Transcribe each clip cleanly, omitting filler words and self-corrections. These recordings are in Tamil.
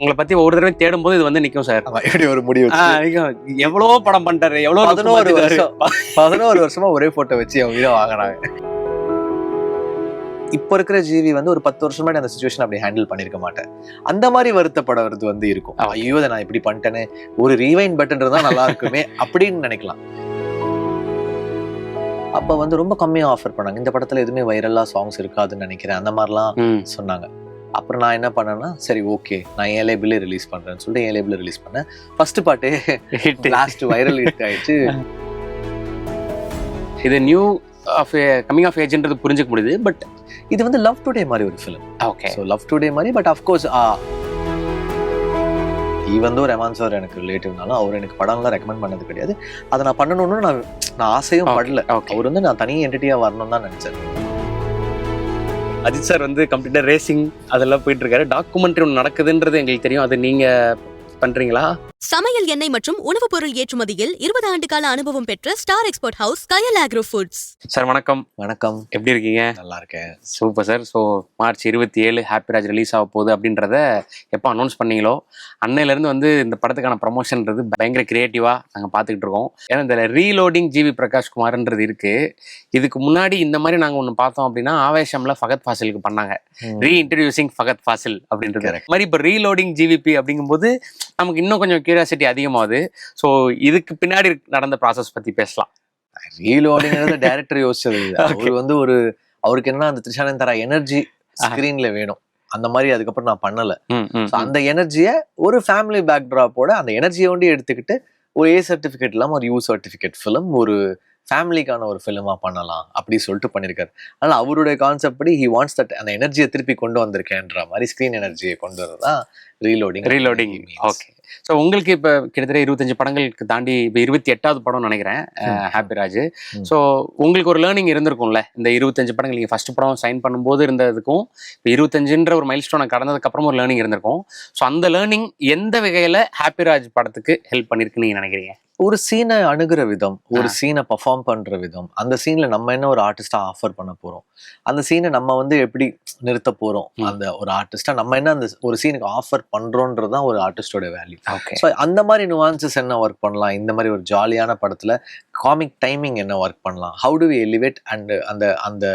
உங்களை பத்தி ஒவ்வொரு தடவை தேடும் போது இது வந்து நிக்கும் சார். இப்படி ஒரு முடிவு எவ்வளவோ படம் பண்ணிட்டாரு, எவ்வளவு 11 வருஷமா ஒரே போட்டோ வச்சு அவங்க வீட வாங்கினாங்க. இப்ப இருக்கிற ஜீவி வந்து ஒரு 10 வருஷம் முன்னாடி அந்த சிச்சுவேஷன் அப்படி ஹேண்டில் பண்ணிருக்க மாட்டேன். அந்த மாதிரி வருத்தப்படுறது வந்து இருக்கும். ஐயோ அதை நான் இப்படி பண்ணிட்டேன்னு, ஒரு ரீவைண்ட் பட்டன் இருந்தா நல்லா இருக்குமே அப்படின்னு நினைக்கலாம். அப்ப வந்து ரொம்ப கம்மியா ஆஃபர் பண்ணாங்க. இந்த படத்துல எதுவுமே வைரலா சாங்ஸ் இருக்காதுன்னு நினைக்கிறேன், அந்த மாதிரிலாம் சொன்னாங்க. அப்புறம் நான் என்ன பண்ணேன்னா, சரி ஓகே நான் என் லேபிளே ரிலீஸ் பண்றேன்னு சொல்லிட்டு என் லேபிள ரிலீஸ் பண்ணேன். ஃபர்ஸ்ட் பாட்டே லாஸ்ட் வைரல் ஹிட் ஆயிடுச்சு. இது நியூ ஆஃப் கமிங் ஆஃப் ஏஜ்ன்றது புரிஞ்சுக்க முடியுது. பட் இது வந்து லவ் டுடே மாதிரி ஒரு film. Okay, so Love Today மாதிரி. But of course even though Rahman sir எனக்கு ரிலேட்டிவ்னாலும் அவர் எனக்கு படம்லாம் ரெக்கமெண்ட் பண்ணது கிடையாது. அதை நான் பண்ணணும்னு நான் ஆசையும் படல. அவர் வந்து நான் தனி என்டிட்டியா வரணும்னு தான் நினைச்சேன். அஜித் சார் வந்து கம்ப்ளீட்டா ரேசிங் அதெல்லாம் போயிட்டு இருக்காரு. டாக்குமெண்ட்ரி ஒன்று நடக்குதுன்றது எங்களுக்கு தெரியும். அது நீங்க பண்றீங்களா? சமையல் எண்ணெய் மற்றும் உணவுப் பொருள் ஏற்றுமதியில் 20 ஆண்டு கால அனுபவம் பெற்ற ஸ்டார் எக்ஸ்போர்ட் ஹவுஸ் கயல் ஆக்ரோ ஃபுட்ஸ். சார் வணக்கம். வணக்கம், எப்படி இருக்கீங்க? நல்லா இருக்கேன். Super sir. So March 27 happy Raj release ஆக போகுது அப்படின்றத எப்போ அனௌன்ஸ் பண்ணீங்களோ அன்னையிலேருந்து வந்து இந்த படத்துக்கான ப்ரமோஷன்றது பயங்கர கிரியேட்டிவாக நாங்கள் பார்த்துக்கிட்டு இருக்கோம். ஏன்னா இந்த ரீலோடிங் ஜிவி பிரகாஷ் குமார்ன்றது இருக்கு. இதுக்கு முன்னாடி இந்த மாதிரி நாங்கள் ஒன்று பார்த்தோம் அப்படின்னா ஆவேஷம்ல ஃபகத் ஃபாசிலுக்கு பண்ணாங்க, ரீஇன்ட்ரடியூசிங் ஃபகத் ஃபாசில் அப்படின்றது மாதிரி. இப்போ ரீலோடிங் ஜிவிபி அப்படிங்கும்போது நமக்கு இன்னும் கொஞ்சம் கியூரியாசிட்டி அதிகமாகுது. ஸோ இதுக்கு பின்னாடி நடந்த ப்ராசஸ் பத்தி பேசலாம். ரீலோடிங்கிறது டைரக்டர் யோசிச்சது. அவர் வந்து அவருக்கு என்ன அந்த த்ரிஷானந்தரா எனர்ஜி ஸ்கிரீன்ல வேணும், அந்த மாதிரி அதுக்கப்புறம் நான் பண்ணல. அந்த எனர்ஜியை ஒரு ஃபேமிலி பேக்ட்ராப்போட அந்த எனர்ஜியை ஒண்டி எடுத்துக்கிட்டு ஒரு ஏ சர்டிபிகேட் இல்லாம ஒரு யூ சர்டிபிகேட் ஃபிலிம், ஒரு ஃபேமிலிக்கான ஒரு ஃபிலிமா பண்ணலாம் அப்படி சொல்லிட்டு பண்ணியிருக்காரு. அதனால அவருடைய கான்செப்ட் படி ஹி வாண்ட்ஸ் தட் அந்த எனர்ஜியை திருப்பி கொண்டு வந்திருக்கேன்ற மாதிரி ஸ்கிரீன் எனர்ஜியை கொண்டு வரதான் ரீலோடிங். ஓகே. ஸோ உங்களுக்கு இப்போ கிட்டத்தட்ட 25 படங்களுக்கு தாண்டி இப்போ 28வது படம் நினைக்கிறேன் ஹாப்பி ராஜ். ஸோ உங்களுக்கு ஒரு லேர்னிங் இருந்திருக்கும்ல இந்த 25 படங்கள் நீங்கள் ஃபர்ஸ்ட் படம் சைன் பண்ணும்போது இருந்ததுக்கும் இப்போ 25ன்ற ஒரு மைல் ஸ்டோனை கடந்ததுக்கு அப்புறம் ஒரு லேர்னிங் இருந்திருக்கும். ஸோ அந்த லேர்னிங் எந்த வகையில் ஹாப்பி ராஜ் படத்துக்கு ஹெல்ப் பண்ணிருக்குன்னு நீங்க நினைக்கிறீங்க? ஒரு சீனை அணுகிற விதம், ஒரு சீனை பர்ஃபார்ம் பண்ற விதம், அந்த சீன்ல நம்ம என்ன ஒரு ஆர்டிஸ்டா ஆஃபர் பண்ண போறோம், அந்த சீனை நம்ம வந்து எப்படி நிறுத்த போறோம், அந்த ஒரு ஆர்டிஸ்டா நம்ம என்ன அந்த ஒரு சீனுக்கு ஆஃபர் பண்றோன்றதுதான் ஒரு ஆர்டிஸ்டோட வேல்யூ. ஸோ அந்த மாதிரி நுவான்சஸ் என்ன ஒர்க் பண்ணலாம், இந்த மாதிரி ஒரு ஜாலியான படத்துல காமிக் டைமிங் என்ன ஒர்க் பண்ணலாம், how do we elevate and அந்த அந்த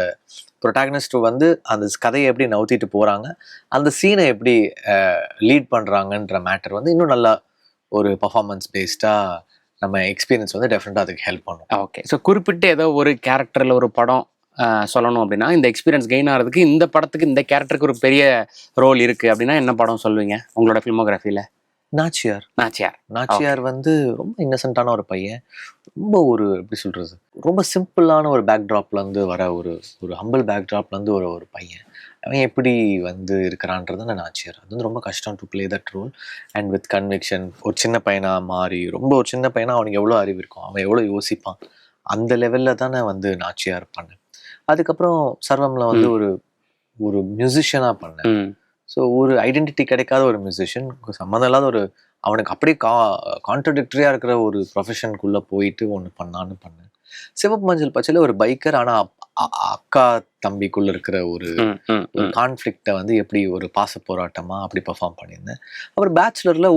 ப்ரொட்டாகனிஸ்ட் வந்து அந்த கதையை எப்படி நவுத்திட்டு போறாங்க, அந்த சீனை எப்படி லீட் பண்றாங்கன்ற மேட்டர் வந்து இன்னும் நல்லா ஒரு பர்ஃபார்மன்ஸ் பேஸ்டா நம்ம எக்ஸ்பீரியன்ஸ் வந்து டெஃபினட்டா அதுக்கு ஹெல்ப் பண்ணும். ஓகே. ஸோ குறிப்பிட்டு ஏதோ ஒரு கேரக்டர்ல ஒரு படம் சொல்லணும் அப்படின்னா இந்த எக்ஸ்பீரியன்ஸ் கெயின் ஆகிறதுக்கு இந்த படத்துக்கு இந்த கேரக்டருக்கு ஒரு பெரிய ரோல் இருக்கு அப்படின்னா என்ன படம் சொல்லுவீங்க உங்களோட ஃபில்மோகிராஃபில? நாச்சியார் வந்து ரொம்ப இன்னசென்ட்டான ஒரு பையன், ரொம்ப ஒரு எப்படி சொல்றது, ரொம்ப சிம்பிளான ஒரு பேக்ட்ராப்ல இருந்து வர ஒரு ஹம்பிள் பேக்ட்ராப்ல இருந்து ஒரு பையன், அவன் எப்படி வந்து இருக்கிறான்றது நாச்சியார். அது வந்து ரொம்ப கஷ்டம் to play that role and with conviction. ஒரு சின்ன பையனா மாறி ரொம்ப ஒரு சின்ன பையனா அவனுக்கு எவ்வளோ அறிவு இருக்கும், அவன் எவ்வளோ யோசிப்பான், அந்த லெவல்ல தானே வந்து நாச்சியார் பண்ணேன். அதுக்கப்புறம் சர்வம்ல வந்து ஒரு மியூசிஷியனா பண்ணேன். ஸோ ஒரு ஐடென்டிட்டி கிடைக்காத ஒரு மியூசிஷியன், சம்மந்தம் இல்லாத ஒரு அவனுக்கு அப்படியே கான்ட்ரடிக்டரியா இருக்கிற ஒரு ப்ரொஃபஷனுக்குள்ள போயிட்டு ஒன்று பண்ணான்னு பண்ணேன். சிவப்பு மஞ்சள் பச்சையில ஒரு பைக்கர், ஆனா அக்கா தம்பிக்குள்ள இருக்கிற ஒரு கான்ஃபிளிக்டை வந்து எப்படி ஒரு பாச போராட்டமா அப்படி பெர்ஃபார்ம் பண்ணியிருந்தேன். அப்புறம் பேச்சுலர்ல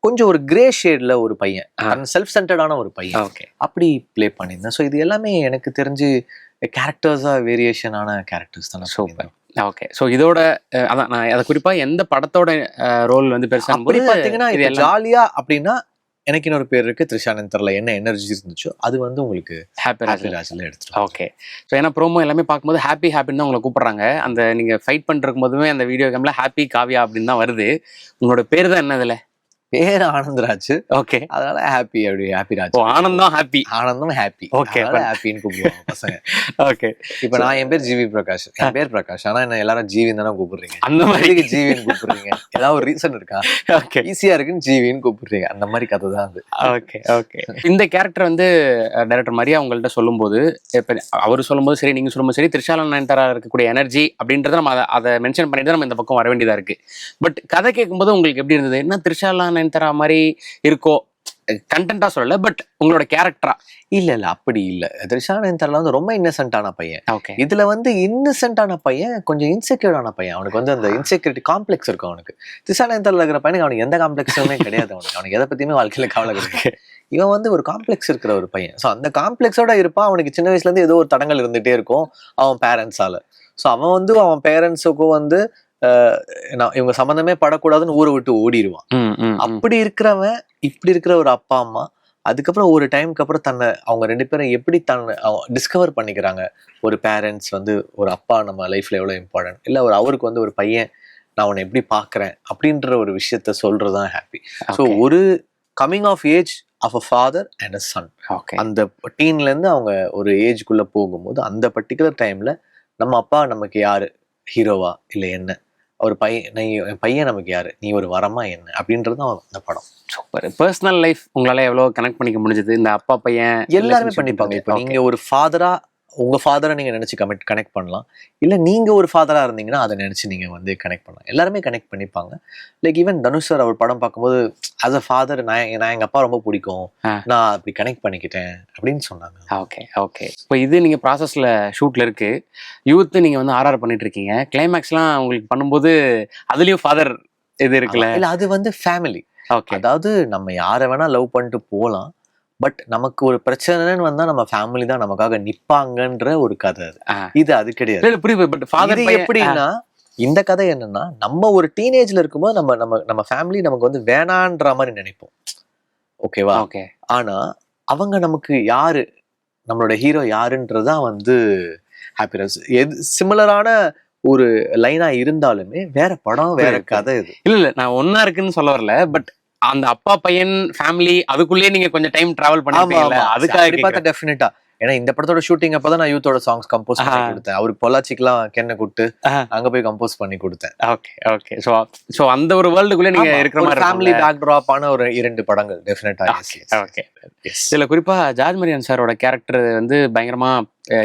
கொஞ்சம் ஒரு கிரே ஷேட்ல ஒரு பையன், செல்ஃப் சென்டர்டான ஒரு பையன், அப்படி பிளே பண்ணியிருந்தேன். ஸோ இது எல்லாமே எனக்கு தெரிஞ்சு கேரக்டர்ஸா வேரியேஷனான கேரக்டர்ஸ் தானே. சூப்பர். ஓகே. ஸோ இதோட அதான் நான் அதை குறிப்பா எந்த படத்தோட ரோல் வந்து பெருசா அப்படி பார்த்தீங்கன்னா இது ஜாலியா அப்படின்னா எனக்கு இன்னொரு பேர் இருக்கு, த்ரிஷானந்தர்ல என்ன எனர்ஜி இருந்துச்சோ அது வந்து உங்களுக்கு ஹாப்பி ராஜ்ல எடுத்துரும். ஓகே. ஸோ ஏன்னா ப்ரோமோ எல்லாமே பார்க்கும்போது ஹாப்பின்னு தான் உங்களை கூப்பிடுறாங்க. அந்த நீங்க ஃபைட் பண்ணிருக்கும் போதுமே அந்த வீடியோ கேம்ல ஹாப்பி காவியா அப்படின்னு தான் வருது. உங்களோட பேர் தான் என்ன இதுல? பேர் ஆனந்த்ராஜ். ஓகே. அதனால ஹாப்பி அப்படி ஹாப்பி ராஜ். ஆனந்தம் ஹாப்பி. ஓகே, ஹாப்பின்னு கூப்பிடுவாங்க பசங்க. ஓகே. இப்ப நான் என் பேர் ஜிவி பிரகாஷ், என் பேர் பிரகாஷ், ஆனா என்ன எல்லாரும் ஜீவின்னு தானே கூப்பிடுறீங்க. அந்த மாதிரி ஜீவின்னு கூப்பிடுறீங்க, ஏதாவது ஒரு ரீசன் இருக்கா? ஓகே, ஈஸியா இருக்குன்னு ஜீவின்னு கூப்பிடுறீங்க, அந்த மாதிரி கதை தான் அது. Okay okay. இந்த கேரக்டர் வந்து டைரக்டர் மரியா உங்கள்கிட்ட சொல்லும்போது, இப்ப அவர் சொல்லும்போது சரி, நீங்க சொல்லும்போது சரி, த்ரிஷாலா நயன்தாரா இருக்கக்கூடிய எனர்ஜி அப்படின்றத நம்ம அதை மென்ஷன் பண்ணிட்டு நம்ம இந்த பக்கம் வர வேண்டியதா இருக்கு. பட் கதை கேட்கும்போது உங்களுக்கு எப்படி இருந்தது? என்ன த்ரிஷாலா நயன்தாரா மாதிரி இருக்கோ கண்டென்ட்டா சொல்லல, பட் உங்களோட கேரக்டரா? இல்ல அப்படி இல்ல. த்ரிஷா நயன்தாரா வந்து ரொம்ப இன்னசென்ட்டான பையன். ஓகே. இதுல வந்து இன்னசென்ட்டான பையன், கொஞ்சம் இன்செக்யூர்டான பையன். அவனுக்கு வந்து அந்த இன்செக்யூரிட்டி காம்ப்ளெக்ஸ் இருக்கும் அவனுக்கு. த்ரிஷா நயன்தாரால இருக்கிற பையனுக்கு அவனுக்கு எந்த காம்ப்ளெக்ஸுமே கிடையாது. அவனுக்கு எதை பத்தியுமே வாழ்க்கையில கவலை கிடையாது. இவன் வந்து ஒரு காம்ப்ளெக்ஸ் இருக்கிற ஒரு பையன். ஸோ அந்த காம்ப்ளெக்ஸோட இருப்பான். அவனுக்கு சின்ன வயசுல இருந்து ஏதோ ஒரு தடங்கள் இருந்துட்டே இருக்கும் அவன் பேரண்ட்ஸால. ஸோ அவன் வந்து அவன் பேரண்ட்ஸுக்கும் வந்து இவங்க சம்மந்தமே படக்கூடாதுன்னு ஊரை விட்டு ஓடிடுவான். அப்படி இருக்கிறவன் இப்படி இருக்கிற ஒரு அப்பா அம்மா அதுக்கப்புறம் ஒரு டைமுக்கு அப்புறம் தன்னை அவங்க 2 பேரும் எப்படி தன்னை டிஸ்கவர் பண்ணிக்கிறாங்க. ஒரு பேரண்ட்ஸ் வந்து ஒரு அப்பா நம்ம லைஃப்ல எவ்வளவு இம்பார்ட்டன்ட், இல்ல அவருக்கு வந்து ஒரு பையன் நான் உன்னை எப்படி பாக்குறேன் அப்படின்ற ஒரு விஷயத்த சொல்றதுதான் ஹாப்பி. ஸோ ஒரு coming of age of a father and a son, அந்த டீன்ல இருந்து அவங்க ஒரு ஏஜ்குள்ள போகும்போது அந்த பர்டிகுலர் டைம்ல நம்ம அப்பா நமக்கு யாரு, ஹீரோவா இல்ல என்ன, ஒரு என் பையன் நமக்கு யாரு, நீ ஒரு வரமா என்ன அப்படின்றது அந்த படம். சூப்பர். பர்சனல் லைஃப் உங்களால எவ்வளவு கனெக்ட் பண்ணிக்க முடிஞ்சது? இந்த அப்பா பையன் எல்லாருமே பண்ணிப்பாங்க. இப்போ நீங்க ஒரு ஃபாதரா உங்க ஃபாதரை நீங்க நினைச்சு கனெக்ட் பண்ணலாம், இல்ல நீங்க ஒரு ஃபாதரா இருந்தீங்கன்னா அதை நினைச்சு நீங்க வந்து கனெக்ட் பண்ணலாம். எல்லாருமே கனெக்ட் பண்ணிப்பாங்க. லைக் ஈவன் தனுஷ் சார் அவர் படம் பார்க்கும்போது ஆஸ் அ ஃபாதர் நான் எங்க அப்பா ரொம்ப பிடிக்கும், நான் அப்படி கனெக்ட் பண்ணிக்கிட்டேன் அப்படின்னு சொன்னாங்க. Okay okay. இப்போ இது நீங்க ப்ராசஸ்ல ஷூட்ல இருக்கு, யூத் நீங்க வந்து ஆர்ஆர் பண்ணிட்டு இருக்கீங்க, கிளைமேக்ஸ்லாம் உங்களுக்கு பண்ணும்போது அதுலயும் ஃபாதர் இது இருக்குல்ல? இல்ல அது வந்து ஃபேமிலி. அதாவது நம்ம யாரை வேணா லவ் பண்ணிட்டு போலாம், பட் நமக்கு ஒரு பிரச்சனைன்னு வந்தா நம்ம ஃபேமிலி தான் நமக்காக நிப்பாங்கன்ற ஒரு கதை இது. அது கிடையாது. பட் ஃபாதர் எப்படின்னா இந்த கதை என்னன்னா, நம்ம ஒரு டீனேஜ்ல இருக்கும்போது நம்ம நம்ம நம்ம ஃபேமிலி நமக்கு வந்து வேணான்ற மாதிரி நினைப்போம். ஓகேவா? ஓகே. ஆனா அவங்க நமக்கு யாரு, நம்மளோட ஹீரோ யாருன்றதுதான் வந்து ஹாப்பினஸ். எது சிமிலரான ஒரு லைனா இருந்தாலுமே வேற படம் வேற கதை. இது இல்ல நான் ஒன்னா இருக்குன்னு சொல்ல வரல, பட் அந்த அப்பா பையன் ஃபேமிலி அதுக்குள்ளேயே நீங்க கொஞ்சம் டைம் டிராவல் பண்ணிருப்பீங்கல்ல, அதுக்காக பார்த்தா டெஃபினட்டா. ஏன்னா இந்த படத்தோட ஷூட்டிங் அப்பதான் நான் யூத்தோட சாங்ஸ் கம்போஸ் பண்ணி கொடுத்தேன். அவருக்கு பொள்ளாச்சிக்கெல்லாம் கென்ன கூப்பிட்டு அங்க போய் கம்போஸ் பண்ணி கொடுத்தேன். Okay okay. சோ அந்த ஒரு வேர்ல்டுக்குள்ள நீங்க இருக்கிற மாதிரி ஃபேமிலி பேக் டிராப் ஆன ஒரு 2 படங்கள் டெஃபினட்டா. ஓகே. இதுல குறிப்பா ஜார்ஜ் மரியன் சாரோட கேரக்டர் வந்து பயங்கரமா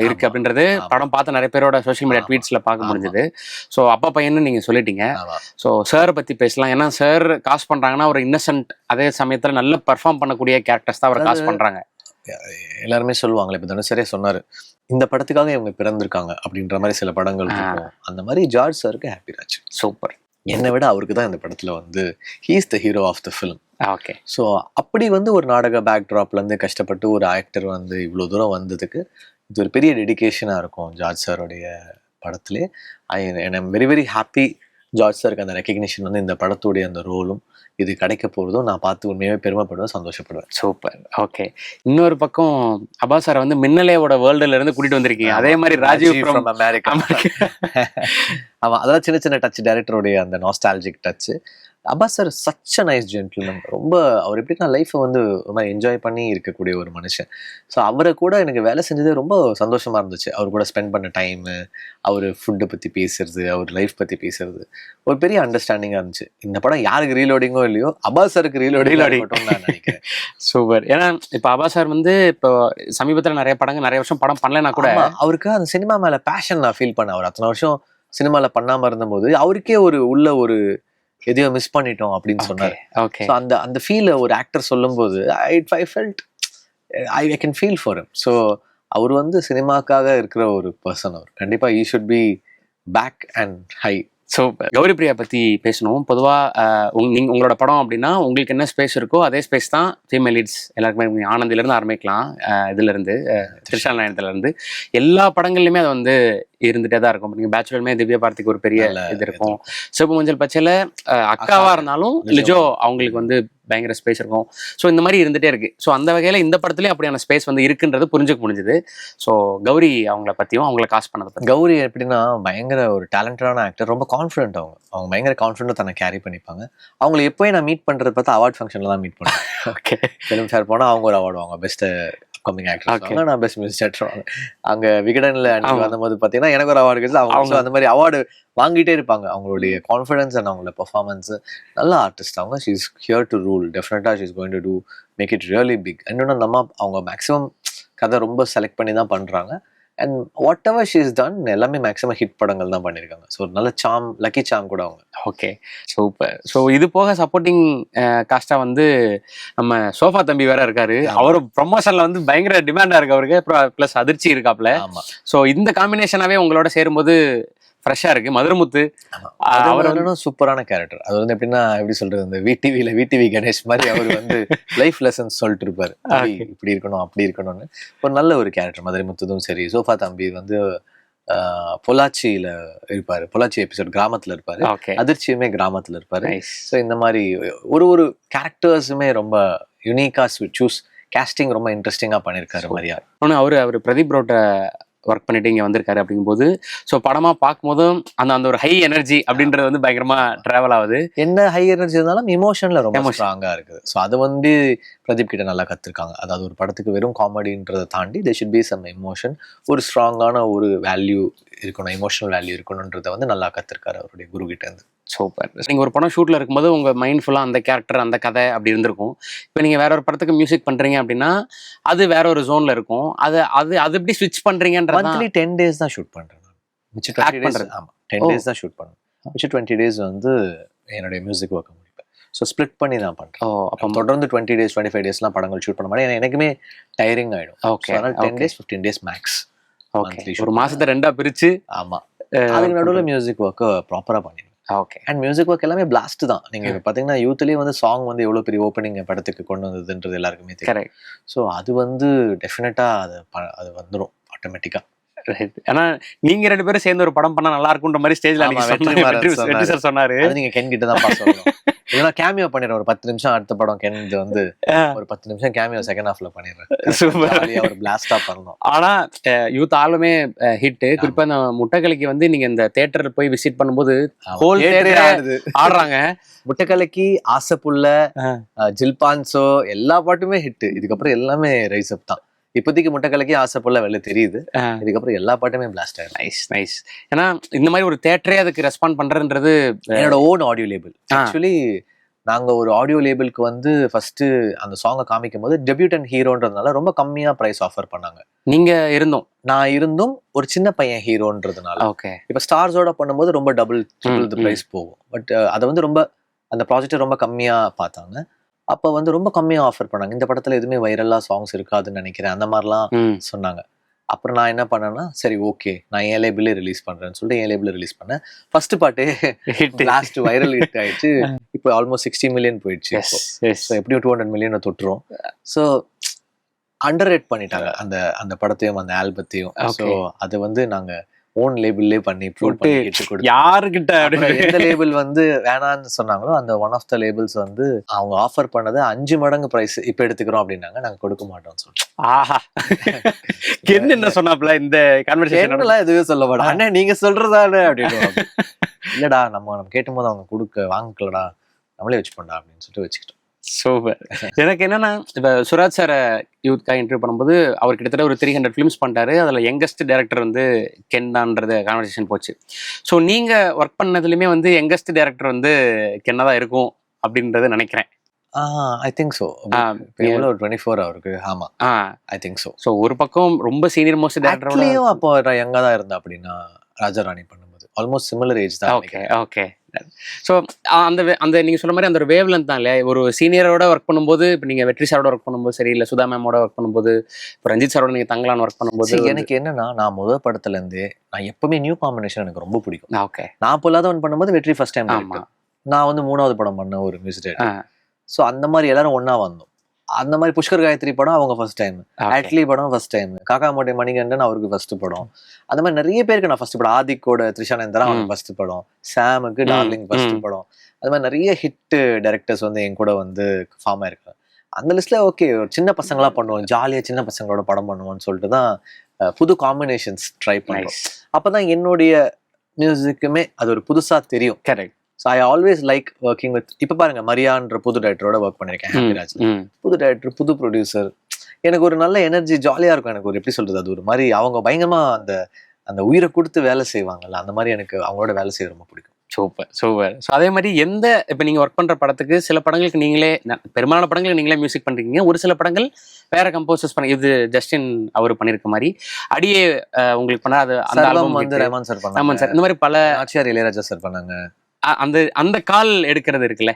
இருக்கு அப்படின்றது படம் பார்த்த நிறைய பேரோட சோஷியல் மீடியா ட்வீட்ஸ்ல பார்க்க முடிஞ்சது. ஸோ அப்பா பையன்னு நீங்க சொல்லிட்டீங்க. ஸோ சார் பத்தி பேசலாம். ஏன்னா சார் காஸ்ட் பண்றாங்கன்னா ஒரு இன்னசென்ட், அதே சமயத்துல நல்ல பெர்ஃபார்ம் பண்ணக்கூடிய கேரக்டர்ஸ் தான் அவர் காஸ்ட் பண்றாங்க. எல்லாருமே சொல்லுவாங்களே, இப்ப தனுஷரே சொன்னாரு இந்த படத்துக்காக இவங்க பிறந்திருக்காங்க அப்படின்ற மாதிரி சில படங்கள் இருக்கும். அந்த மாதிரி ஜார்ஜ் சாருக்கு ஹாப்பி ராஜ். சூப்பர். என்னை விட அவருக்கு தான் இந்த படத்துல வந்து he is the hero of the film. Okay. So அப்படி வந்து ஒரு நாடக பேக் ட்ராப்ல இருந்து கஷ்டப்பட்டு ஒரு ஆக்டர் வந்து இவ்வளவு தூரம் வந்ததுக்கு இது ஒரு பெரிய டெடிகேஷனா இருக்கும் ஜார்ஜ் சாருடைய படத்திலே. I am very very happy George சாருக்கு அந்த ரெக்கக்னிஷன் வந்து இந்த படத்துடைய அந்த ரோலும் இது கிடைக்க போறதும் நான் பார்த்து உண்மையாவே பெருமைப்படுவேன், சந்தோஷப்படுவேன். சூப்பர். ஓகே. இன்னொரு பக்கம் அபா சார் வந்து மின்னலேயோட வேர்ல்டுல இருந்து கூட்டிட்டு வந்திருக்கீங்க. அதே மாதிரி ராஜீவ் ஃப்ரம் அமெரிக்கா. ஆமா, அதான் சின்ன சின்ன டச், டைரக்டருடைய அந்த nostalgic touch. Abbas sir such a nice gentleman. ரொம்ப அவர் எப்படின்னா லைஃப்பை வந்து ரொம்ப என்ஜாய் பண்ணி இருக்கக்கூடிய ஒரு மனுஷன். ஸோ அவரை கூட எனக்கு வேலை செஞ்சதே ரொம்ப சந்தோஷமா இருந்துச்சு. அவர் கூட ஸ்பெண்ட் பண்ண டைமு, அவர் ஃபுட்டை பற்றி பேசுறது, அவர் லைஃப் பற்றி பேசுறது ஒரு பெரிய அண்டர்ஸ்டாண்டிங்காக இருந்துச்சு. இந்த படம் யாருக்கு ரீலோடிங்கோ இல்லையோ அப்பாஸ் சாருக்கு ரீலோடிங் மட்டும் நான் நினைக்கிறேன். சூப்பர். ஏன்னா இப்போ அப்பாஸ் சார் வந்து இப்போ சமீபத்தில் நிறைய படங்கள் நிறைய வருஷம் படம் பண்ணலன்னா கூட அவருக்கு அந்த சினிமா மேலே பேஷன் நான் ஃபீல் பண்ணேன். அவர் அத்தனை வருஷம் சினிமாவில் பண்ணாமல் இருந்தபோது அவருக்கே உள்ள ஒரு எதையோ மிஸ் பண்ணிட்டோம் அப்படின்னு சொன்னாரு. அந்த ஃபீல் ஒரு ஆக்டர் சொல்லும்போது I felt I can feel for him. So அவர் வந்து சினிமாக்காக இருக்கிற ஒரு பர்சன். அவர் கண்டிப்பா he should be back and high. So Gouri Priya பற்றி பேசணும். பொதுவாக நீங்கள் உங்களோட படம் அப்படின்னா உங்களுக்கு என்ன ஸ்பேஸ் இருக்கோ அதே ஸ்பேஸ் தான் ஃபீமேல் லீட்ஸ் எல்லாருக்குமே. ஆனந்திலேருந்து ஆரம்பிக்கலாம், இதுலேருந்து த்ரிஷா நயனத்துலேருந்து எல்லா படங்கள்லையுமே அது வந்து இருந்துகிட்டே தான் இருக்கும். நீங்கள் பேச்சுலருமே திவ்யா பார்த்திக்கு ஒரு பெரிய இது இருக்கும். சிவப்பு மஞ்சள் பச்சையில் அக்காவாக இருந்தாலும் லிஜோ அவங்களுக்கு வந்து பயங்கர ஸ்பேஸ் இருக்கும். ஸோ இந்த மாதிரி இருந்துகிட்டே இருக்குது. ஸோ அந்த வகையில் இந்த படத்துலேயும் அப்படியான ஸ்பேஸ் வந்து இருக்குன்றது புரிஞ்சுக்க முடிஞ்சுது. ஸோ கௌரி அவங்கள பற்றியும் அவங்கள காஸ்ட் பண்ணதை பற்றி. கௌரி எப்படின்னா பயங்கர ஒரு டேலண்டடான ஆக்டர், ரொம்ப கான்ஃபிடென்ட். அவங்க பயங்கர கான்ஃபிடென்ட்டாக தன்னை கேரி பண்ணிப்பாங்க. அவங்களை எப்போயும் நான் மீட் பண்ணுறது பார்த்தா அவார்ட் ஃபங்க்ஷனில் தான் மீட் பண்ணுவேன். ஓகே. ஃபிலிம் ஃபேர் போனால் அவங்க ஒரு அவார்டு வாங்க, பெஸ்ட் அப்கமிங் ஆக்டர், நான் பெஸ்ட் மியூசிக் டைரக்டர் வாங்க. அங்கே விகடனில் அன்னைக்கு வந்தபோது பார்த்தீங்கன்னா எனக்கு ஒரு அவார்டு கிடைச்சது. அவங்க அந்த மாதிரி அவார்டு வாங்கிட்டே இருப்பாங்க. அவங்களுடைய கான்ஃபிடன்ஸ் அண்ட் அவங்களோட பெர்ஃபார்மன்ஸ். நல்ல ஆர்டிஸ்ட் அவங்க. She is here to rule. டெஃபினட்டா she is going to do make it really big. இன்னொன்று நம்ம அவங்க மேக்ஸிமம் கதை ரொம்ப செலக்ட் பண்ணி தான் பண்றாங்க. And what ever she is done எல்லாமே மேக்ஸிமம் ஹிட் படங்கள் தான் பண்ணியிருக்காங்க. ஸோ நல்ல சாம், லக்கி சாம் கூட அவங்க. Okay, super. ஸோ இது போக சப்போர்ட்டிங் காஸ்டா வந்து நம்ம சோஃபா தம்பி வேற இருக்காரு. அவர் ப்ரொமோஷன்ல வந்து பயங்கர டிமாண்டா இருக்கு அவருக்கு. பிளஸ் அதிர்ச்சி இருக்காப்ல. ஆமா, ஸோ இந்த காம்பினேஷனாவே உங்களோட சேரும்போது ஃப்ரெஷ்ஷா இருக்கு. மதுரமுத்து அவர் சூப்பரான கேரக்டர். அது வந்து எப்படின்னா, எப்படி சொல்றது, இந்த விடிவி கணேஷ் மாதிரி அவர் வந்து லைஃப் லெசன்ஸ் சொல்லிட்டு இருப்பாரு. இப்படி இருக்கணும் அப்படி இருக்கணும்னு ஒரு நல்ல ஒரு கேரக்டர் மதுரைமுத்தும் சரி. சோஃபா தம்பி வந்து பொள்ளாச்சியில இருப்பாரு. பொள்ளாச்சி எபிசோட் கிராமத்துல இருப்பாரு. அதிர்ச்சியுமே கிராமத்துல இருப்பாரு. ஸோ இந்த மாதிரி ஒரு கேரக்டர்ஸுமே ரொம்ப யூனிக்கா சூஸ், கேஸ்டிங் ரொம்ப இன்ட்ரெஸ்டிங்கா பண்ணியிருக்காரு மரியா. அவரு பிரதீப் ரோட்ட ஒர்க் பண்ணிட்டு இங்க வந்திருக்காரு அப்படிங்கும்போது, ஸோ படமா பார்க்கும்போதும் அந்த ஒரு ஹை எனர்ஜி அப்படின்றது வந்து பயங்கரமா டிராவல் ஆகுது. என்ன ஹை எனர்ஜி இருந்தாலும் இமோஷன்ல ரொம்ப ஸ்ட்ராங்கா இருக்குது. ஸோ அது வந்து பிரதீப் கிட்ட நல்லா கத்துருக்காங்க. அதாவது ஒரு படத்துக்கு வெறும் காமெடின்றதை தாண்டி there should be some emotion, ஒரு ஸ்ட்ராங்கான ஒரு வேல்யூ இருக்கணும், எமோஷனல் வேல்யூ இருக்கணும்ன்றதை வந்து நல்லா கத்துருக்காரு அவருடைய குரு கிட்ட இருந்து. சூப்பர். நீங்க ஒரு படம் ஷூட்ல இருக்கும்போது உங்க மைண்ட் ஃபுல்லா அந்த கேரக்டர், அந்த கதை அப்படி இருந்திருக்கும். இப்போ நீங்க வேற ஒரு படத்துக்கு மியூசிக் பண்றீங்க அப்படின்னா அது வேற ஒரு ஜோன்ல இருக்கும். அது எப்படி ஸ்விட்ச் பண்றீங்கன்றது மந்த்லி 10 days தான் ஷூட் பண்றேன். மிச்சம் 20 days, ஆமா 10 days தான் ஷூட் பண்ணுவேன். மிச்சம் 20 days வந்து என்னுடைய மியூசிக் ஒர்க் முடிப்பேன். ஸோ ஸ்பிளிட் பண்ணி தான் பண்றேன். அப்போ தொடர்ந்து 20 days 25 daysலாம் படங்கள் ஷூட் பண்ண மாட்டேன். ஏன்னா எனக்குமே டயரிங் ஆயிடும். ஓகே, அதனால 10 days 15 days மேக்ஸ். ஓகே, ஒரு மாசத்தை ரெண்டா பிரிச்சு. ஆமா, அதுக்கு நடுவில் மியூசிக் ஒர்க் ப்ராப்பரா பண்ணிடுவேன். ஓகே. அண்ட் மியூசிக் ஒர்க் எல்லாமே பிளாஸ்ட் தான். நீங்க பாத்தீங்கன்னா யூத்லயே வந்து சாங் வந்து எவ்வளவு பெரிய ஓப்பனிங் படத்துக்கு கொண்டு வந்ததுன்றது எல்லாருக்குமே தெரியும். ஸோ அது வந்து டெஃபினட்டா அது வந்துடும் ஆட்டோமேட்டிக்கா. ஆனா நீங்க 2 பேரும் சேர்ந்து ஒரு படம் பண்ணா நல்லா இருக்குன்ற மாதிரி ஸ்டேஜ்ல வெற்றி சார் சொன்னாரு. அது நீங்க கென் கிட்ட தான் சொல்லணும். இதெல்லாம் கேமியோ பண்ணிடுறேன் ஒரு 10 நிமிஷம். அடுத்த படம் கென் இது வந்து ஒரு 10 நிமிஷம் கேமியோ செகண்ட் ஹாஃப்ல பண்ணிடுறேன். ஒரு பிளாஸ்டா பண்ணணும். ஆனா யூத் ஆல்பமே ஹிட். குறிப்பா இந்த முட்டைக்கலைக்கு வந்து நீங்க இந்த தியேட்டர் போய் விசிட் பண்ணும்போது ஹோல் தியேட்டர் ஆடுறாங்க. முட்டைக்கலைக்கு, ஆசைப்புள்ள, ஜில்பான்சோ எல்லா பாட்டுமே ஹிட். இதுக்கப்புறம் எல்லாமே ரைஸ் அப் தான். இப்போதைக்கு முட்டைக்கலைக்கு, ஆசைப்புள்ள வெளில தெரியுது. இதுக்கப்புறம் எல்லா பாட்டுமே பிளாஸ்ட் ஆயிடும். நைஸ். ஏன்னா இந்த மாதிரி ஒரு தியேட்டரே அதுக்கு ரெஸ்பாண்ட் பண்றதுன்றது என்னோட ஓன் ஆடியோ லேபிள். ஆக்சுவலி நாங்க ஒரு ஆடியோ லேபிளுக்கு வந்து ஃபர்ஸ்ட் அந்த சாங்கை காமிக்கும் போது டெபியூட்டன் ஹீரோன்றதுனால ரொம்ப கம்மியா பிரைஸ் ஆஃபர் பண்ணாங்க. நீங்க நான் இருந்தும் ஒரு சின்ன பையன் ஹீரோன்றதுனால. ஓகே. இப்ப ஸ்டார்ஸோட பண்ணும்போது ரொம்ப டபுள் பிரைஸ் போகும். பட் அதை வந்து ரொம்ப அந்த ப்ராஜெக்டை ரொம்ப கம்மியா பார்த்தாங்க. அப்ப வந்து ரொம்ப கம்மியா ஆஃபர் பண்ணாங்க. இந்த படத்துல எதுவுமே வைரலா சாங்ஸ் இருக்காதுன்னு நினைக்கிறேன், அந்த மாதிரிலாம் சொன்னாங்க. அப்புறம் நான் என்ன பண்ணேன்னா, சரி ஓகே நான் என் லேபிளே ரிலீஸ் பண்றேன்னு சொல்லிட்டு என் லேபிள ரிலீஸ் பண்ணேன். ஃபர்ஸ்ட் பாட்டு லாஸ்ட் வைரல் ஹிட் ஆயிடுச்சு. இப்போ ஆல்மோஸ்ட் 60 மில்லியன் போயிடுச்சு. எப்படியும் 200 மில்லியன் தொட்டுரும். ஸோ அண்டர் ரேட் பண்ணிட்டாங்க அந்த படத்தையும் அந்த ஆல்பத்தையும். ஸோ அது வந்து நாங்க ஓன் லேபிள்லே பண்ணி யாருக்கிட்ட எந்த லேபிள் வந்து வேணான்னு சொன்னாங்களோ அந்த ஒன் ஆஃப் த லேபிள்ஸ் வந்து அவங்க ஆஃபர் பண்ணது 5 மடங்கு பிரைஸ் இப்ப எடுத்துக்கிறோம் அப்படின்னாங்க. நாங்க கொடுக்க மாட்டோம்னு சொல்லிட்டு. ஆஹா, என்ன சொன்னாப்ல இந்த கான்வர்சேஷன் எல்லாம் எதுவே சொல்ல மாட்டோம். அண்ணா நீங்க சொல்றதானே அப்படின்னு. இல்லடா நம்ம கேட்டும் போது அவங்க வாங்கலடா, நம்மளே வச்சுப்போம்டா அப்படின்னு சொல்லிட்டு வச்சுக்கிட்டோம். சூப்பர். எனக்கு என்னன்னா, இப்ப சுராஜ் சாரை யூத்காக இன்டர்வியூ பண்ணும்போது அவர் கிட்டத்தட்ட ஒரு 300 ஃபிலிம்ஸ் பண்ணிட்டாரு. அதுல யங்கஸ்ட் டைரக்டர் வந்து கென் தான்றது கான்வர்சேஷன் போச்சு. ஸோ நீங்க ஒர்க் பண்ணதுலயுமே வந்து யங்கஸ்ட் டைரக்டர் வந்து கென்னா தான் இருக்கும் அப்படின்றத நினைக்கிறேன். I think so. ஒரு 24 அவருக்கு. ஆமா, ஐ திங்க் ஸோ. ஸோ ஒரு பக்கம் ரொம்ப சீனியர் மோஸ்ட் டைரக்டர் அப்போ யங்கா தான் இருந்தா அப்படின்னா ராஜாராணி பண்ணும்போது ஆல்மோஸ்ட் சிமிலர் ஏஜ் தான். ஓகே. ஸோ அந்த நீங்க சொல்ற மாதிரி அந்த ஒரு வேவ் லென்த் தான் இல்லையா? ஒரு சீனியரோட ஒர்க் பண்ணும்போது, இப்போ நீங்க வெற்றி சாரோட ஒர்க் பண்ணும்போது சரி, இல்லை சுதா மேமோட ஒர்க் பண்ணும்போது, இப்போ ரஞ்சித் சாரோட நீங்க தங்கலான்னு ஒர்க் பண்ணும்போது எனக்கு என்னன்னா, நான் முதல் படத்துல இருந்தே நான் எப்பவுமே நியூ காம்பினேஷன் எனக்கு ரொம்ப பிடிக்கும். ஓகே. நான் பொல்லாதவன் பண்ணும்போது வெற்றி ஃபர்ஸ்ட் டைம். நான் வந்து 3வது படம் பண்ண ஒரு மியூசிக் டைரக்டர். ஸோ அந்த மாதிரி எல்லாரும் ஒன்னா வந்தோம். அந்த மாதிரி புஷ்கர் காயத்ரி படம் அவங்க ஃபர்ஸ்ட் டைம், ஆட்லி படம் ஃபர்ஸ்ட் டைம், காக்கா மோட்டை மணிகண்டன் அவருக்கு ஃபர்ஸ்ட் படம். அந்த மாதிரி நிறைய பேருக்கு நான் ஃபர்ஸ்ட் படம். ஆதிக்கோட த்ரிஷானந்தரா அவனுக்கு ஃபர்ஸ்ட் படம், சாமுக்கு டார்லிங் ஃபர்ஸ்ட் படம். அது மாதிரி நிறைய ஹிட் டைரக்டர்ஸ் வந்து என் கூட வந்து ஃபார்ம் ஆயிருக்காங்க. அந்த லிஸ்ட்ல ஓகே ஒரு சின்ன பசங்களா பண்ணுவோம், ஜாலியா சின்ன பசங்களோட படம் பண்ணுவோம்னு சொல்லிட்டு தான் புது காம்பினேஷன்ஸ் ட்ரை பண்ணுவோம். அப்பதான் என்னுடைய மியூசிக்குமே அது ஒரு புதுசா தெரியும். Correct. So I always like working with. இப்போ பாருங்க மரியான்ற புது டைரக்டரோட ஒர்க் பண்ணியிருக்கேன். ஹாப்பிராஜ் புது டைரக்டர், புது ப்ரொடியூசர். எனக்கு ஒரு நல்ல எனர்ஜி, ஜாலியா இருக்கும். எனக்கு ஒரு எப்படி சொல்றது, அது ஒரு மாதிரி அவங்க பயங்கரமா அந்த உயிரை கொடுத்து வேலை செய்வாங்கல்ல, அந்த மாதிரி எனக்கு அவங்களோட வேலை செய்ய ரொம்ப பிடிக்கும். Super super. ஸோ அதே மாதிரி இப்போ நீங்கள் ஒர்க் பண்ணுற படத்துக்கு சில படங்களுக்கு நீங்களே பெரும்பாலான படங்களுக்கு நீங்களே மியூசிக் பண்ணுறீங்க, ஒரு சில படங்கள் வேற கம்போசர்ஸ் இது ஜஸ்டின் அவர் பண்ணியிருக்க மாதிரி அடியே உங்களுக்கு பண்ண அது அந்த ஆல்பம் வந்து ரஹ்மான் சார் பண்ணாங்க, ரஹ்மான் சார், இந்த மாதிரி பல ஆச்சியார் இளையராஜா சார் பண்ணாங்க. அந்த அந்த கால் எடுக்கிறது இருக்குல்ல,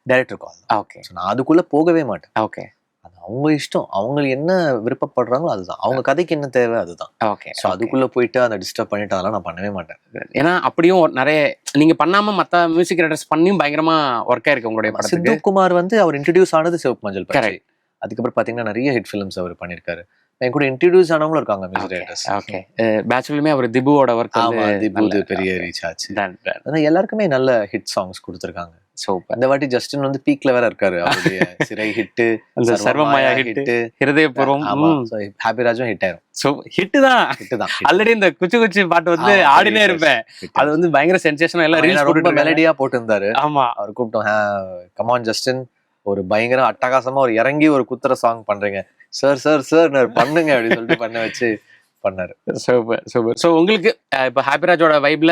டைரக்டர் கால். ஓகே நான் அதுக்குள்ள போகவே மாட்டேன். ஓகே, அது அவங்க இஷ்டம், அவங்க என்ன விருப்பப்படுறாங்களோ அதுதான், அவங்க கதைக்கு என்ன தேவை அதுதான். ஓகே. ஸோ அதுக்குள்ள போயிட்டு அதை டிஸ்டர்ப் பண்ணிட்டு அதெல்லாம் நான் பண்ணவே மாட்டேன். ஏன்னா அப்படியும் நிறைய நீங்க பண்ணாம மற்ற மியூசிக் டைரக்டர்ஸ் பண்ணியும் பயங்கரமா ஒர்க் ஆயிருக்கு உங்களுடைய படத்துக்கு. சித்து குமார் வந்து அவர் இன்ட்ரடியூஸ் ஆனது சிவப்பு மஞ்சள் பச்சை. Correct. அதுக்கப்புறம் பாத்தீங்கன்னா நிறைய ஹிட் ஃபிலிம்ஸ் அவர் பண்ணிருக்காரு. என் கூட இன்ட்ரடியூஸ் ஆனவங்களும் இருக்காங்க மியூசிக் டைரக்டர்ஸ். ஓகே. பேச்சுலருமே அவர் திபுவோட ஒர்க் ஆமா, திபு பெரிய ரீச் ஆச்சு. அதான் எல்லாருக்குமே நல்ல ஹிட் சாங்ஸ் கொடுத்துருக்காங்க. சூப்பர். இந்த வாட்டி ஜஸ்டின் வந்து பீக்ல வேற இருக்காரு. அவருடைய சிறை ஹிட், அந்த சர்வமாயா ஹிட், ஹிருதயபூர்வம். ஆமா, சோ ஹாப்பி ராஜும் ஹிட் ஆயிரும். சோ ஹிட் தான். ஆல்ரெடி இந்த குச்சி குச்சி பாட்டு வந்து ஆடினே இருப்பேன், அது வந்து பயங்கர சென்சேஷனா எல்லாம் ரீல்ஸ் ரொம்ப மெலடியா போட்டு இருந்தாரு. ஆமா, அவர் கூப்பிட்டோம், கமான் ஜஸ்டின், ஒரு பயங்கர அட்டகாசமா ஒரு இறங்கி ஒரு குத்துற சாங் பண்றீங்க சார், சார் சார் பண்ணுங்க அப்படின்னு சொல்லிட்டு பண்ண வச்சு பண்ணாரு. Super super. ஸோ உங்களுக்கு இப்போ ஹாப்பிராஜோட வைப்ல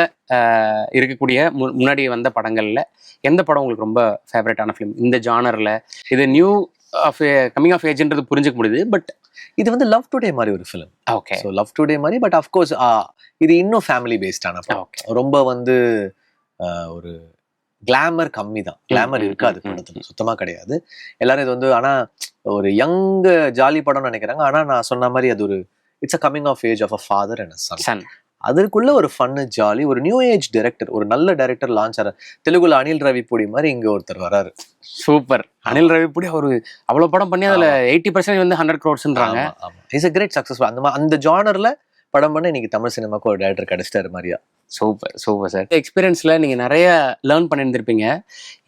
இருக்கக்கூடிய முன்னாடி வந்த படங்கள்ல எந்த படம் உங்களுக்கு ரொம்ப ஃபேவரட்டான ஃபிலிம் இந்த ஜானர்ல? இது நியூ ஆஃப் கமிங் ஆஃப் ஏஜ்ன்றது புரிஞ்சுக்க முடியுது, பட் இது வந்து லவ் டுடே மாதிரி ஒரு film. Okay. So Love Today மாதிரி, பட் அஃப்கோர்ஸ் இது இன்னும் ஃபேமிலி பேஸ்டான படம். ரொம்ப வந்து ஒரு கிளாமர் கம்மி தான், கிளாமர் இருக்காது படத்துல, சுத்தமா கிடையாது. எல்லாரும் இது வந்து ஆனா ஒரு யங் ஜாலி படம்னு நினைக்கிறாங்க. ஆனா நான் சொன்ன மாதிரி அது ஒரு it's a coming of age of a father and a son. அதுக்குள்ள ஒரு ஃபன்னு ஜாலி, ஒரு நியூ ஏஜ் டைரக்டர், ஒரு நல்ல டைரக்டர் லான்ச் ஆற. தெலுங்குல அனில் ரவிப்பூடி மாதிரி இங்க ஒருத்தர் வராரு. சூப்பர். அனில் ரவிப்பூடி அவரு அவ்வளவு படம் பண்ணி அதுல 80% வந்து 100 crores-ன்றாங்க. Is a great successful. அந்த ஜானர்ல படம் பண்ண இன்னைக்கு தமிழ் சினிமாக்கு ஒரு டைரக்டர் கிடைச்சிட்டாரு மாதிரியா. Super super sir. எக்ஸ்பீரியன்ஸ்ல நீங்க நிறைய லேர்ன் பண்ணியிருந்திருப்பீங்க.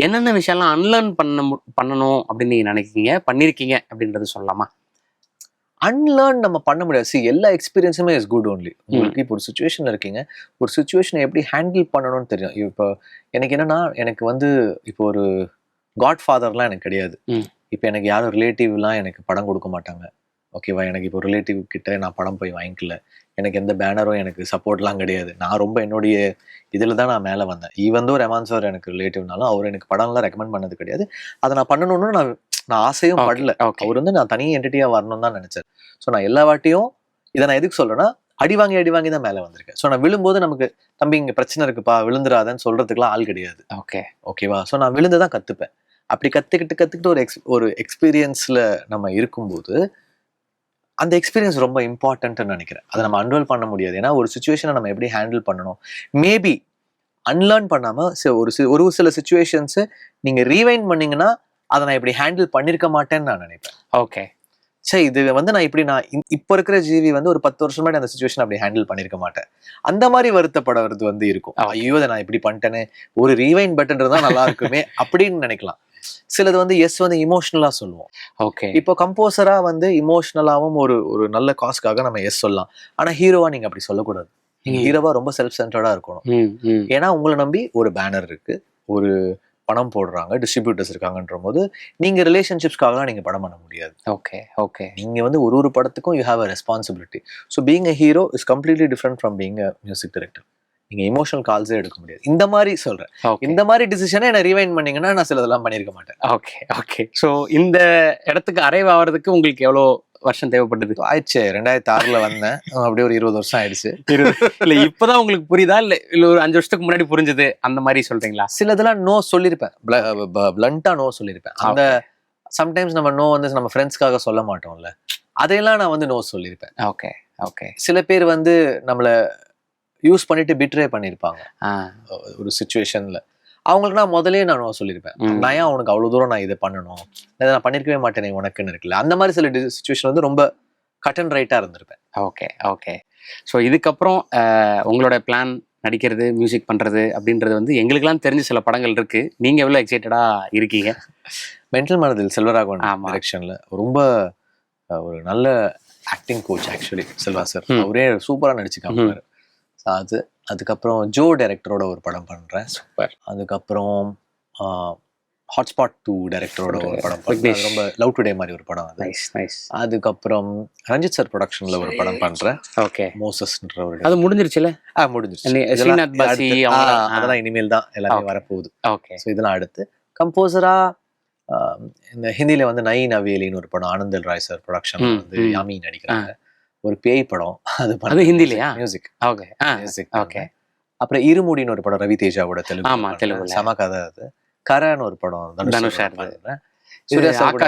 என்னென்ன விஷயம்லாம் அன்லேர்ன் பண்ணணும் அப்படின்னு நீங்க நினைக்கிறீங்க, பண்ணிருக்கீங்க அப்படின்றது சொல்லலாமா? அன்லேர்ன் நம்ம பண்ண முடியாது. எல்லா எக்ஸ்பீரியன்ஸுமே இஸ் குட் ஒன்லி. உங்களுக்கு இப்போ ஒரு சுச்சுவேஷன்ல இருக்கீங்க, ஒரு சுச்சுவேஷனை எப்படி ஹேண்டில் பண்ணணும்னு தெரியும். இப்போ எனக்கு என்னன்னா, எனக்கு வந்து இப்போ ஒரு காட் ஃபாதர்லாம் எனக்கு கிடையாது. இப்போ எனக்கு யாரும் ரிலேட்டிவ்லாம் எனக்கு படம் கொடுக்க மாட்டாங்க. ஓகேவா, எனக்கு இப்போ ரிலேட்டிவ் கிட்ட நான் படம் போய் வாங்கிக்கல. எனக்கு எந்த பேனரும் எனக்கு சப்போர்ட்லாம் கிடையாது. நான் ரொம்ப என்னுடைய இதில் தான் நான் மேலே வந்தேன். ஈவன் தோ ரஹ்மான் சார் எனக்கு ரிலேட்டிவ்னாலும் அவர் எனக்கு படம்லாம் ரெக்கமெண்ட் பண்ணது கிடையாது. அதை நான் பண்ணணும்னு நான் ஆசையும் படல. அவர் வந்து நான் தனி என்டிட்டியா வரணும்னு தான் நினைச்சேன். ஸோ நான் எல்லா வாட்டியும் இதை நான் எதுக்கு சொல்றேன்னா, அடி வாங்கி தான் மேலே வந்திருக்கேன். ஸோ நான் விழும்போது நமக்கு தம்பி இங்கே பிரச்சனை இருக்குப்பா விழுந்துராதன்னு சொல்றதுக்குலாம் ஆள் கிடையாது. ஓகேவா. ஸோ நான் விழுந்து தான் கத்துப்பேன். அப்படி கத்துக்கிட்டு ஒரு எக்ஸ்பீரியன்ஸ்ல நம்ம இருக்கும்போது அந்த எக்ஸ்பீரியன்ஸ் ரொம்ப இம்பார்ட்டன்ட்னு நினைக்கிறேன். அதை நம்ம அன்ரோல் பண்ண முடியாது. ஏன்னா ஒரு சுச்சுவேஷனை நம்ம எப்படி ஹேண்டில் பண்ணணும், மேபி அன்லேர்ன் பண்ணாம ஒரு சில சுச்சுவேஷன்ஸ் நீங்க ரீவைண்ட் பண்ணீங்கன்னா அதை நான் இப்படி ஹேண்டில் பண்ணிருக்க மாட்டேன்னு நான் நினைப்பேன். ஓகே, சரி இது வந்து நான் இப்போ இருக்கிற ஜீவி வந்து ஒரு 10 வருஷம் முன்னாடி அந்த சுச்சுவேஷன் அப்படி ஹேண்டில் பண்ணிருக்க மாட்டேன். அந்த மாதிரி வருத்தப்படுறது வந்து இருக்கும். ஐயோ அதை நான் இப்படி பண்ணிட்டேன்னு, ஒரு ரீவைண்ட் பட்டன்றது நல்லா இருக்குமே அப்படின்னு நினைக்கலாம். சிலது வந்து வந்து இமோஷனலா சொல்லுவோம். ஓகே, இப்போ கம்போசரா வந்து இமோஷனலாவும் ஒரு நல்ல காஸ்க்காக நம்ம சொல்லலாம். ஆனா ஹீரோவா நீங்க அப்படி சொல்லக்கூடாது. நீங்க ஹீரோவா ரொம்ப செல்ஃப் சென்டர்டா இருக்கணும். ஏன்னா உங்களை நம்பி ஒரு பேனர் இருக்கு, ஒரு பணம் போடுறாங்க, டிஸ்ட்ரிபியூட்டர்ஸ் இருக்காங்கன்ற போது நீங்க ரிலேஷன்ஷிப்ஸ்க்காகலாம் நீங்க படம் பண்ண முடியாது. ஓகே ஓகே, நீங்க வந்து ஒரு படத்துக்கும் you have a responsibility. So being a hero is completely different from being a music director. நீங்க இமோஷனல் கால்ஸே எடுக்க முடியாது. இந்த மாதிரி சொல்றேன். இந்த மாதிரி டிசிஷனை என்ன ரிவைண்ட் பண்ணீங்கன்னா நான் சிலதெல்லாம் பண்ணிருக்க மாட்டேன். Okay okay. ஸோ இந்த இடத்துக்கு அரைவ் ஆகிறதுக்கு உங்களுக்கு எவ்வளோ வருஷம் தேவைப்பட்டது? ஆயிடுச்சு, 2006 வந்தேன். அப்படியே ஒரு 20 வருஷம் ஆயிடுச்சு. இல்ல இப்பதான் உங்களுக்கு புரியுதா இல்ல ஒரு 5 வருஷத்துக்கு முன்னாடி புரிஞ்சது அந்த மாதிரி சொல்றீங்களா? சிலதெல்லாம் நோ சொல்லியிருப்பேன், பிளண்டா நோ சொல்லியிருப்பேன். அந்த சம்டைம்ஸ் நம்ம நோ வந்து நம்ம ஃப்ரெண்ட்ஸ்க்காக சொல்ல மாட்டோம்ல, அதையெல்லாம் நான் வந்து நோ சொல்லியிருப்பேன். Okay okay. சில பேர் வந்து நம்மள யூஸ் பண்ணிட்டு பிட்ரே பண்ணிருப்பாங்க ஒரு சிச்சுவேஷன்ல. அவங்களுக்கு நான் முதலே நான் சொல்லியிருப்பேன், நான் ஏன் உனக்கு அவ்வளவு தூரம் நான் இதை பண்ணணும், நான் பண்ணிருக்கவே மாட்டேனே உனக்குன்னு இருக்குல்ல. அந்த மாதிரி சில சிச்சுவேஷன் வந்து ரொம்ப கட் அண்ட் ரைட்டா இருந்திருப்பேன். Okay okay. ஸோ இதுக்கப்புறம் உங்களோட பிளான் நடிக்கிறது, மியூசிக் பண்றது அப்படின்றது வந்து எங்களுக்கெல்லாம் தெரிஞ்ச சில படங்கள் இருக்கு. நீங்க எவ்வளவு எக்ஸைட்டடா இருக்கீங்க? மென்டல் மனதில் செல்வராகவன் டைரக்ஷன்ல ரொம்ப ஒரு நல்ல acting coach actually Selva sir, அவரே சூப்பரா நடிச்சுக்காம. அதுக்கப்புறம் ஜோ டைரக்டரோட ஒரு படம் பண்றேன். சூப்பர். அதுக்கப்புறம் ஹாட்ஸ்பாட் 2 டைரக்டரோட ஒரு படம் பண்ணேன். அது ரொம்ப லவ் டுடே மாதிரி ஒரு படம் அது. Nice nice. அதுக்கப்புறம் ரஞ்சித் சார் ப்ரொடக்ஷன்ல ஒரு படம் பண்றேன், ஓகே. மோசஸ்ன்ற ஒரு. அது முடிஞ்சிருச்சுல? முடிஞ்சிருச்சு. ஸ்ரீநாத் பாசி அதெல்லாம் இனிமேல் தான் எல்லாமே வரப்போகுது. ஓகே. ஸோ இதெல்லாம் அடுத்து கம்போசரா இந்த ஹிந்தியில வந்து நை நவேலின்னு ஒரு படம் ஆனந்தல் ராய் சார் ப்ரொடக்ஷன் வந்து யாமி நடிக்கிறாங்க, ஒரு பேய் படம். அது ஹிந்திலயா? மியூசிக். Okay music. ஓகே. அப்புறம் இருமுடின்னு ஒரு படம் ரவி தேஜாவோட தெலுங்கு சம கதை. அது கரன் ஒரு படம் தனுஷ் பண்றேன். சூர்யா சார்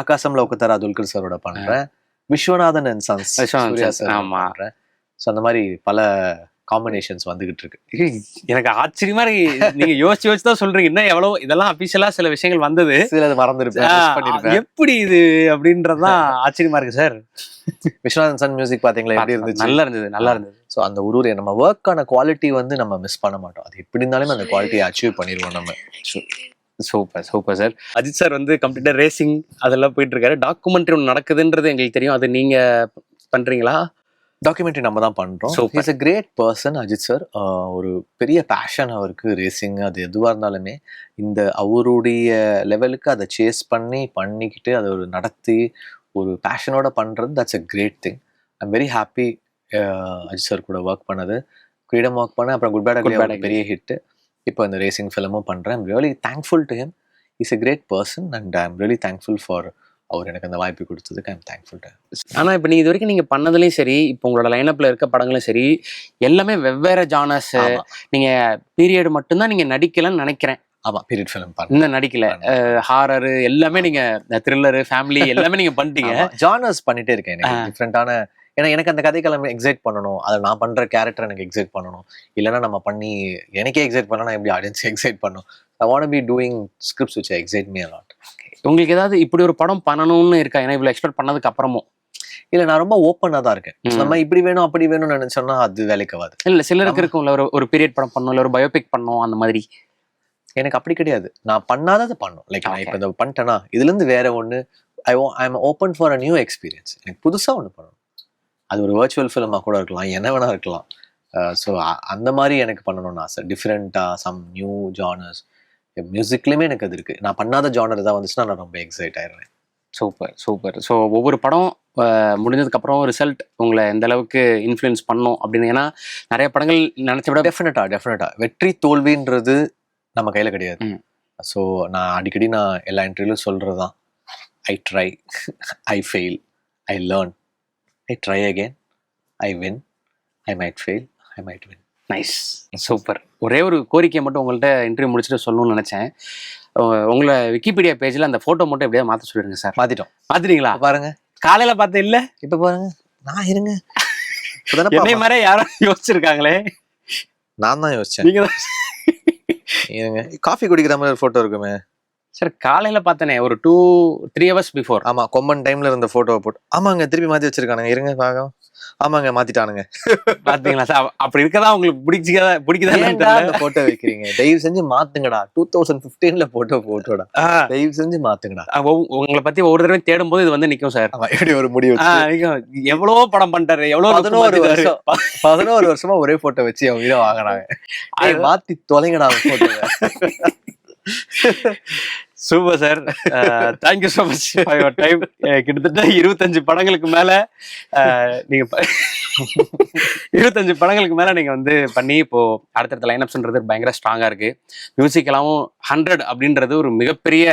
ஆகாசம்ல ஒக்குத்தாரா துல்கர் சாரோட பண்றேன். Viswanathan and sons Suriya sir பண்றேன். ஸோ அந்த மாதிரி பல காம்பினேஷன்ஸ் வந்துகிட்டு இருக்கு. எனக்கு ஆச்சரியமா இருக்கு, நீங்க யோசிச்சு தான் சொல்றீங்க. இன்னும் எவ்வளவு இதெல்லாம் அபிஷியலா சில விஷயங்கள் வந்தது, சில மறந்துருப்பேன். எப்படி இது அப்படின்றதுதான் ஆச்சரியமா இருக்கு சார். விஸ்வநாதன் சன் மியூசிக் பாத்தீங்களா எப்படி இருந்துச்சு? நல்லா இருந்தது, நல்லா இருந்தது. ஸோ அந்த ஒரு நம்ம ஒர்க்கான குவாலிட்டி வந்து நம்ம மிஸ் பண்ண மாட்டோம். அது எப்படி இருந்தாலும் அந்த குவாலிட்டியை அச்சீவ் பண்ணிடுவோம் நம்ம. Super super sir. Ajith sir வந்து கம்ப்ளீட்டா ரேசிங் அதெல்லாம் போயிட்டு இருக்காரு. டாக்குமெண்ட்ரி ஒன்று நடக்குதுன்றது எங்களுக்கு தெரியும், அது நீங்க பண்றீங்களா? டாக்குமெண்ட்ரி நம்ம தான் பண்றோம். Is a great person Ajith sir. ஒரு பெரிய பேஷன் அவருக்கு ரேசிங். அது எதுவாக இருந்தாலுமே இந்த அவருடைய லெவலுக்கு அதை சேஸ் பண்ணிக்கிட்டு அதை ஒரு நடத்தி ஒரு பேஷனோட பண்றது, that's a great thing. I'm very happy Ajith sir கூட ஒர்க் பண்ணது. ஃப்ரீடம் ஒர்க் பண்ணேன், அப்புறம் குட் பேட் அக்லி பெரிய ஹிட். இப்போ இந்த ரேசிங் ஃபிலிமும் பண்றேன். I'm really thankful to him. Is a great person and I'm really thankful for அவர் எனக்கு அந்த வாய்ப்பு கொடுத்ததுக்கு. I'm thankful to. ஆனா இப்போ நீ இது வரைக்கும் நீங்க பண்ணதுலயும் சரி, இப்போ உங்களோட லைனப்ல இருக்க படங்களும் சரி, எல்லாமே வெவ்வேறு ஜானர்ஸ். நீங்க பீரியட் மட்டும்தான் நீங்க நடிக்கலன்னு நினைக்கிறேன். ஆமா, பீரியட் ஃபிலிம் இன்னும் நடிக்கல. ஹாரர் எல்லாமே நீங்க, த்ரில்லர், ஃபேமிலி எல்லாமே நீங்க பண்ணிட்டீங்க. ஜானர்ஸ் பண்ணிட்டே இருக்கேன். எனக்கு டிஃப்ரெண்டான, ஏன்னா எனக்கு அந்த கதைக்களம் எக்ஸைட் பண்ணணும், அதை நான் பண்ற கேரக்டர் எனக்கு எக்ஸைட் பண்ணணும். இல்லைன்னா நம்ம பண்ணி எனக்கே எக்ஸைட் பண்ணா எப்படி ஆடியன்ஸ் எக்ஸைட் பண்ணும். I want to be doing scripts which excite me a lot. உங்களுக்கு ஏதாவது இப்படி ஒரு படம் பண்ணணும்னு இருக்கா? ஏன்னா இவ்வளவு எக்ஸ்பெக்ட் பண்ணதுக்கு அப்புறமும். இல்ல, நான் ரொம்ப ஓப்பனா தான் இருக்கேன். நம்ம இப்படி வேணும் அப்படி வேணும்னு நினைச்சோம்னா அது வேலைக்கு ஆகாது. இல்ல, சிலருக்கு இருக்கும்ல, ஒரு பீரியட் படம் பண்ணணும், இல்ல ஒரு பயோபிக் பண்ணணும், அந்த மாதிரி. எனக்கு அப்படி கிடையாது. நான் பண்ணாததை பண்ணும். லைக் நான் இப்போ இதை பண்ணிட்டேன்னா இதுல இருந்து வேற ஒண்ணு, I am open for a new experience. எனக்கு புதுசா ஒண்ணு பண்ணணும். அது ஒரு வர்ச்சுவல் ஃபிலிமா கூட இருக்கலாம், என்ன வேணா இருக்கலாம். ஸோ அந்த மாதிரி எனக்கு பண்ணணும்னு ஆசை. டிஃப்ரெண்டா சம் நியூ ஜானர்ஸ். மியூசிக்லயுமே எனக்கு அது இருக்கு. நான் பண்ணாத ஜானர் ஏதாவது வந்துச்சுன்னா நான் ரொம்ப எக்ஸைட் ஆயிடுறேன். Super super. ஸோ ஒவ்வொரு படம் முடிஞ்சதுக்கு அப்புறம் ரிசல்ட் உங்களை எந்த அளவுக்கு இன்ஃப்ளூயன்ஸ் பண்ணும் அப்படின்னு, ஏன்னா நிறைய படங்கள் நினைச்ச விட டெஃபினட்டா வெற்றி தோல்வின்றது நம்ம கையில கிடையாது. ஸோ நான் அடிக்கடி எல்லா இன்டர்வியூலும் சொல்றதுதான், I try, I fail, I learn, I try again, I win, I might fail, I might win. Nice, super. ஒரே ஒரு கோரிக்கையை மட்டும் உங்கள்கிட்ட இன்டர்வியூ முடிச்சுட்டு சொல்லணும்னு நினைச்சேன். உங்களை விக்கிபீடியா பேஜ்ல அந்த போட்டோ மட்டும் எப்படியாவது மாற்ற சொல்லிடுங்க சார். மாத்திட்டீங்களா? பாருங்க, காலையில பார்த்தேன் இல்ல, இப்ப பாருங்க. நான் இருங்க, என்னை மாதிரி யாரும் யோசிச்சிருக்காங்களே. நான் தான் யோசிச்சேன். நீங்க இருங்க, காஃபி குடிக்கிற மாதிரி ஒரு போட்டோ இருக்குமே சார். காலையில பார்த்தனே ஒரு 2-3 hours பிஃபோர். ஆமா, கொம்பன் டைம்ல இருந்த போட்டோ போட்டு. ஆமாங்க, திருப்பி மாத்தி வச்சிருக்கானுங்க. இருங்க பாக்க. ஆமாங்க, மாத்திட்டானுங்க. பாத்தீங்களா சார்? அப்படி இருக்கதா உங்களுக்கு பிடிக்குதா போட்டோ வைக்கிறீங்க? தயவு செஞ்சு மாத்துங்கடா. 2015ல போட்டோடா. தயவு செஞ்சு மாத்துங்கடா. உங்களை பத்தி ஒவ்வொரு தடவை தேடும் போது இது வந்து நிக்கும் சார். எப்படி ஒரு முடிவு? எவ்வளவு படம் பண்ணிட்டாரு, எவ்வளவு 11 வருஷமா ஒரே போட்டோ வச்சு அவங்க வீட வாங்குறாங்க. மாத்தி தொலைங்கடா photo. Super sir, thank you so much for your time. கிட்டத்தட்ட 25 படங்களுக்கு மேல நீங்க 25 படங்களுக்கு மேல நீங்க வந்து பண்ணி இப்போ அடுத்தடுத்த லைனப்ஸ்ன்றது பயங்கர ஸ்ட்ராங்கா இருக்கு. மியூசிக் எல்லாம் 100 அப்படின்றது ஒரு மிகப்பெரிய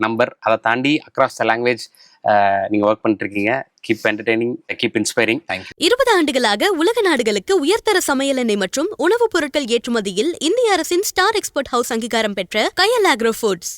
நம்பர். அதை தாண்டி அக்ராஸ் த லாங்குவேஜ் நீங்க ஒர்க் பண்ணிட்டு இருக்கீங்க. Keep entertaining, keep inspiring. Thank you. 20 ஆண்டுகளாக உலக நாடுகளுக்கு உயர்தர சமையல் எண்ணெய் மற்றும் உணவுப் பொருட்கள் ஏற்றுமதியில் இந்திய அரசின் ஸ்டார் எக்ஸ்போர்ட் ஹவுஸ் அங்கீகாரம் பெற்ற கயல் ஆக்ரோ ஃபுட்ஸ்.